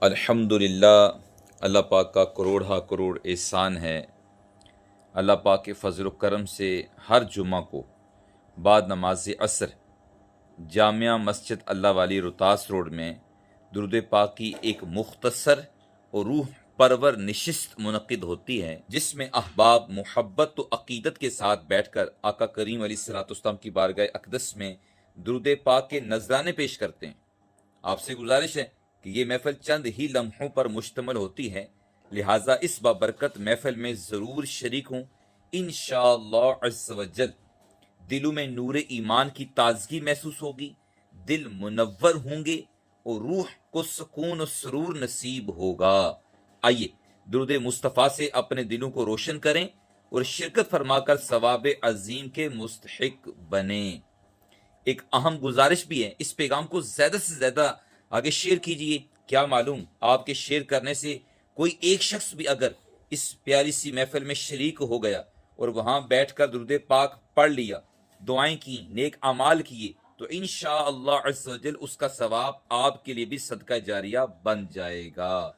الحمدللہ، اللہ پاک کا کروڑ کروڑ احسان ہے۔ اللہ پاک کے فضل و کرم سے ہر جمعہ کو بعد نماز عصر جامعہ مسجد اللہ والی روتاس روڈ میں درود پاک کی ایک مختصر اور روح پرور نشست منعقد ہوتی ہے، جس میں احباب محبت و عقیدت کے ساتھ بیٹھ کر آقا کریم علیہ الصلوۃ والسلام کی بارگاہ اقدس میں درود پاک کے نذرانے پیش کرتے ہیں۔ آپ سے گزارش ہے کہ یہ محفل چند ہی لمحوں پر مشتمل ہوتی ہے، لہٰذا اس بابرکت محفل میں ضرور شریک ہوں۔ انشاءاللہ عز و جل دلوں میں نور ایمان کی تازگی محسوس ہوگی، دل منور ہوں گے اور روح کو سکون و سرور نصیب ہوگا۔ آئیے درود مصطفیٰ سے اپنے دلوں کو روشن کریں اور شرکت فرما کر ثواب عظیم کے مستحق بنیں۔ ایک اہم گزارش بھی ہے، اس پیغام کو زیادہ سے زیادہ آگے شیئر کیجئے۔ کیا معلوم آپ کے شیئر کرنے سے کوئی ایک شخص بھی اگر اس پیاری سی محفل میں شریک ہو گیا اور وہاں بیٹھ کر درود پاک پڑھ لیا، دعائیں کی، نیک اعمال کیے، تو انشاءاللہ عز و جل اس کا ثواب آپ کے لیے بھی صدقہ جاریہ بن جائے گا۔